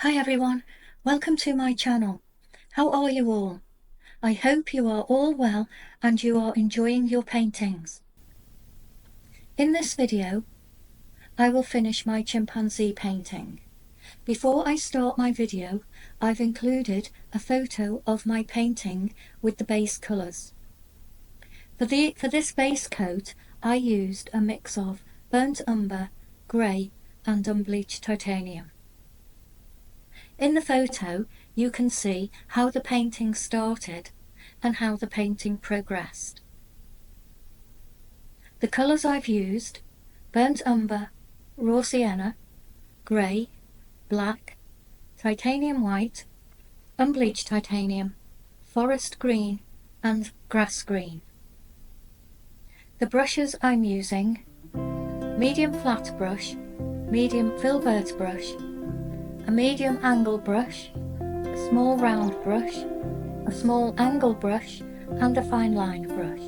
Hi everyone, welcome to my channel. How are you all? I hope you are all well and you are enjoying your paintings. In this video, I will finish my chimpanzee painting. Before I start my video, I've included a photo of my painting with the base colours. For this base coat, I used a mix of burnt umber, grey and unbleached titanium. In the photo, you can see how the painting started and how the painting progressed. The colours I've used: burnt umber, raw sienna, grey, black, titanium white, unbleached titanium, forest green and grass green. The brushes I'm using: medium flat brush, medium filbert brush, a medium angle brush, a small round brush, a small angle brush and a fine line brush.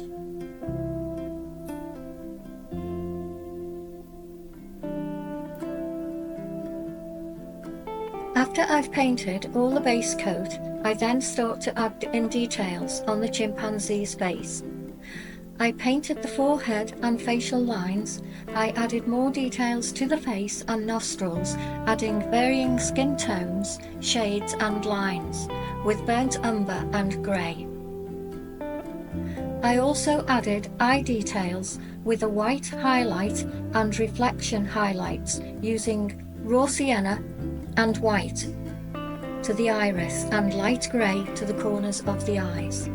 After I've painted all the base coat, I then start to add in details on the chimpanzee's face. I painted the forehead and facial lines. I added more details to the face and nostrils, adding varying skin tones, shades and lines, with burnt umber and grey. I also added eye details with a white highlight and reflection highlights using raw sienna and white to the iris and light grey to the corners of the eyes.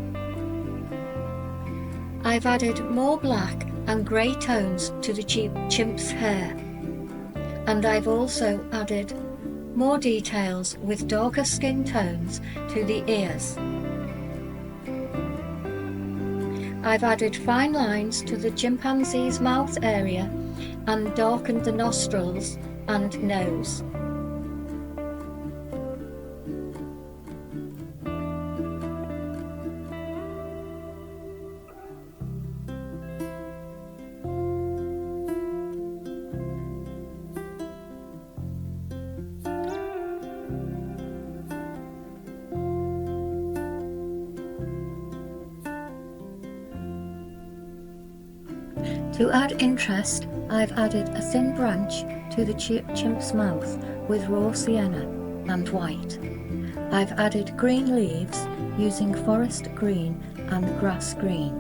I've added more black and grey tones to the chimp's hair, and I've also added more details with darker skin tones to the ears. I've added fine lines to the chimpanzee's mouth area and darkened the nostrils and nose. To add interest, I've added a thin branch to the chimp's mouth with raw sienna and white. I've added green leaves using forest green and grass green.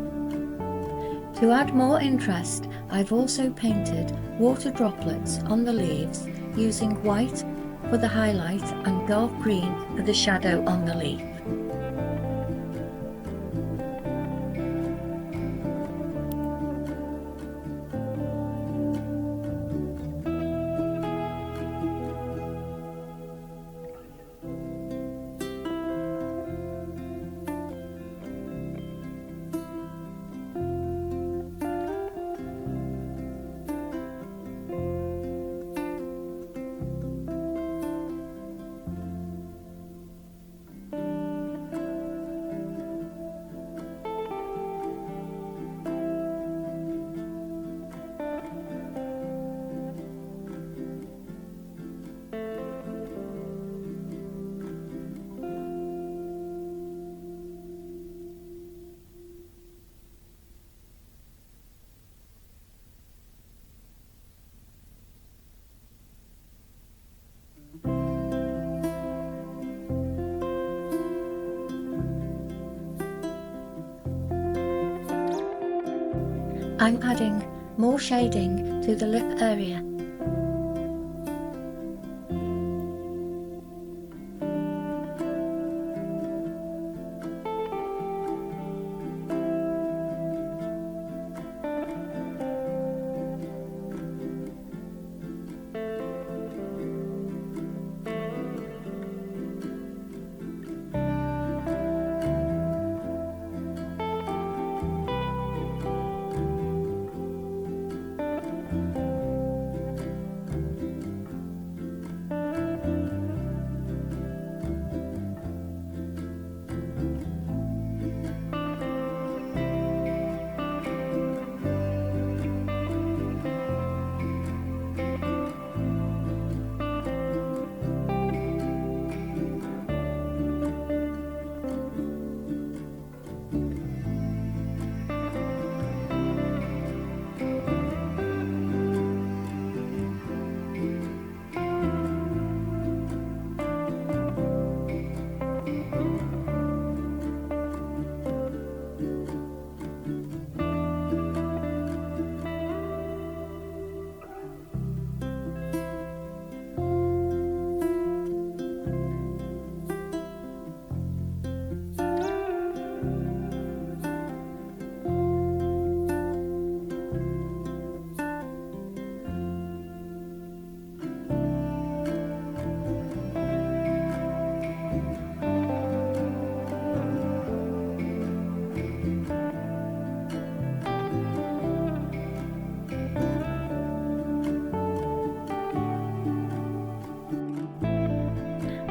To add more interest, I've also painted water droplets on the leaves using white for the highlight and dark green for the shadow on the leaf. I'm adding more shading to the lip area.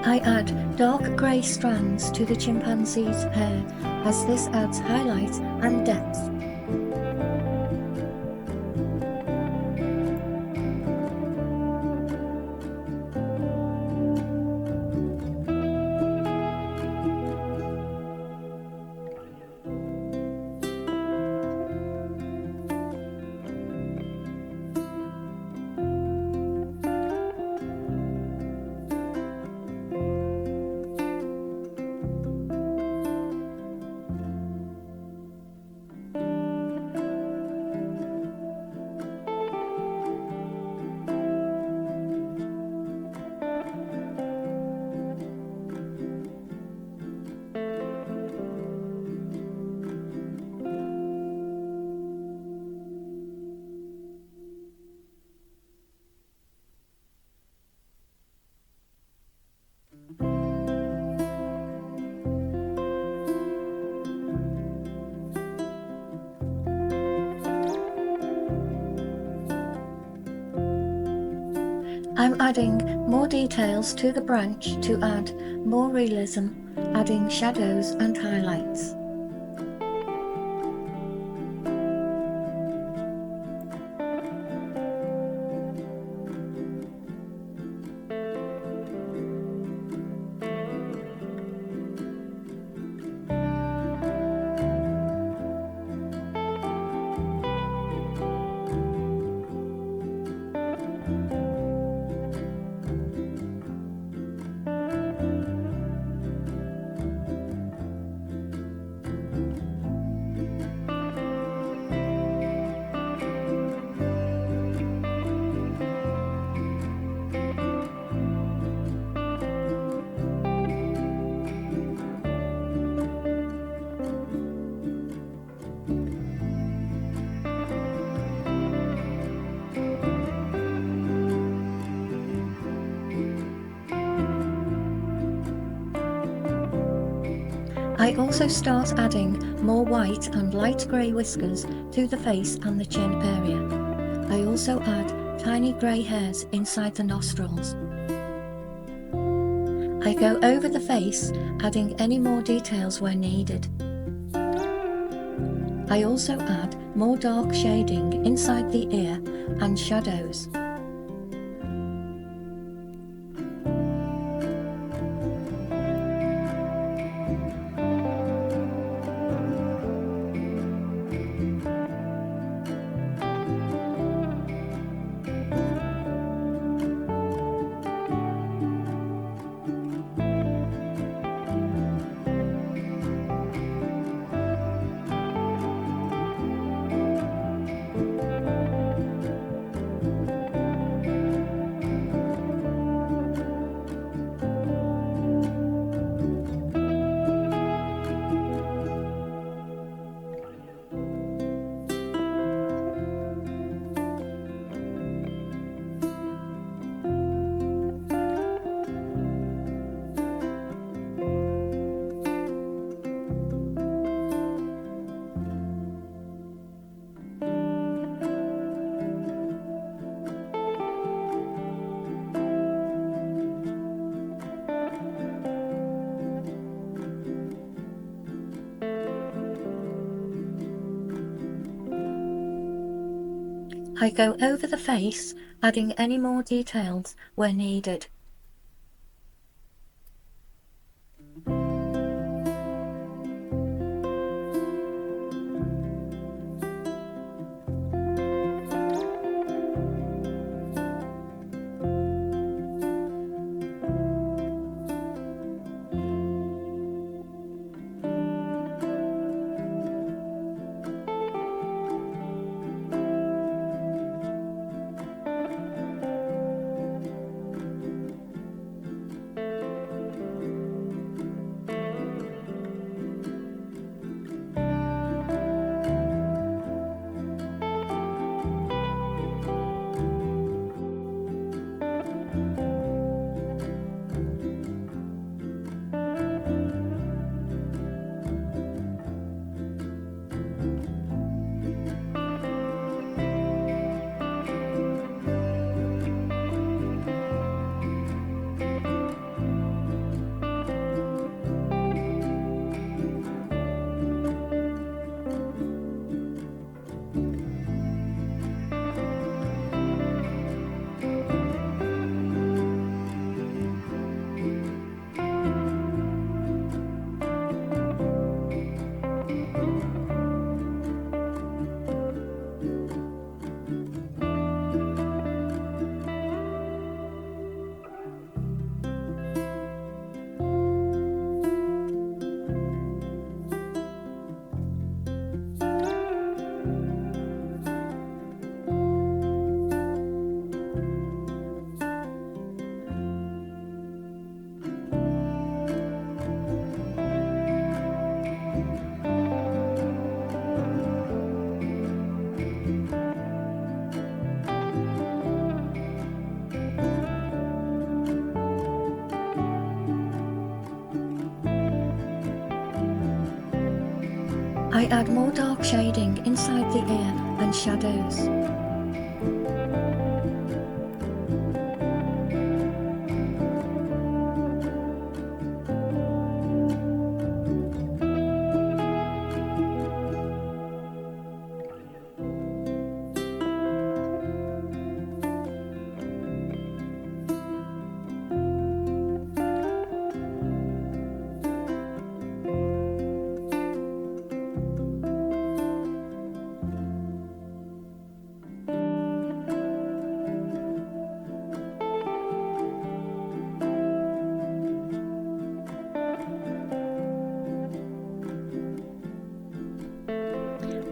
I add dark grey strands to the chimpanzee's hair as this adds highlight and depth. I'm adding more details to the branch to add more realism, adding shadows and highlights. I also start adding more white and light grey whiskers to the face and the chin area. I also add tiny grey hairs inside the nostrils. I go over the face, adding any more details where needed. I also add more dark shading inside the ear and shadows. I go over the face, adding any more details where needed. I add more dark shading inside the ear and shadows.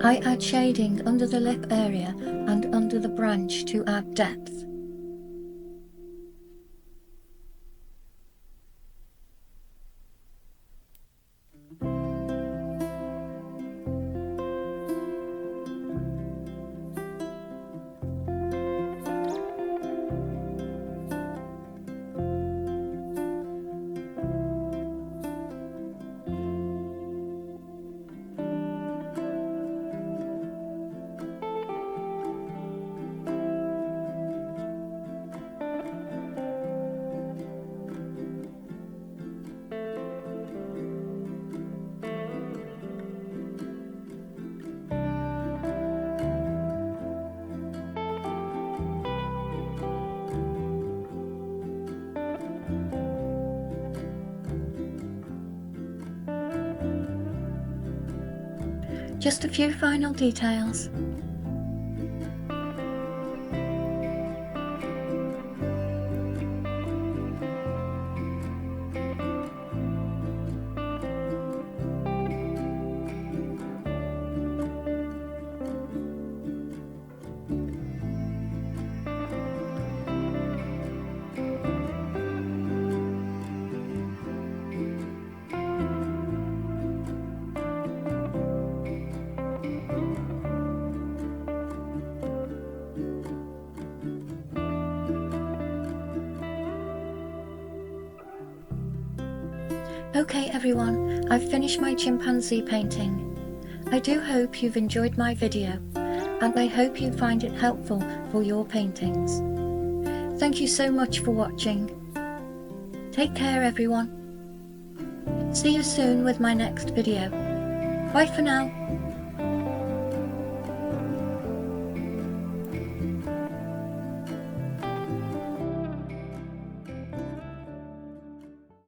I add shading under the lip area and under the branch to add depth. Just a few final details. Okay everyone, I've finished my chimpanzee painting. I do hope you've enjoyed my video, and I hope you find it helpful for your paintings. Thank you so much for watching. Take care everyone. See you soon with my next video. Bye for now.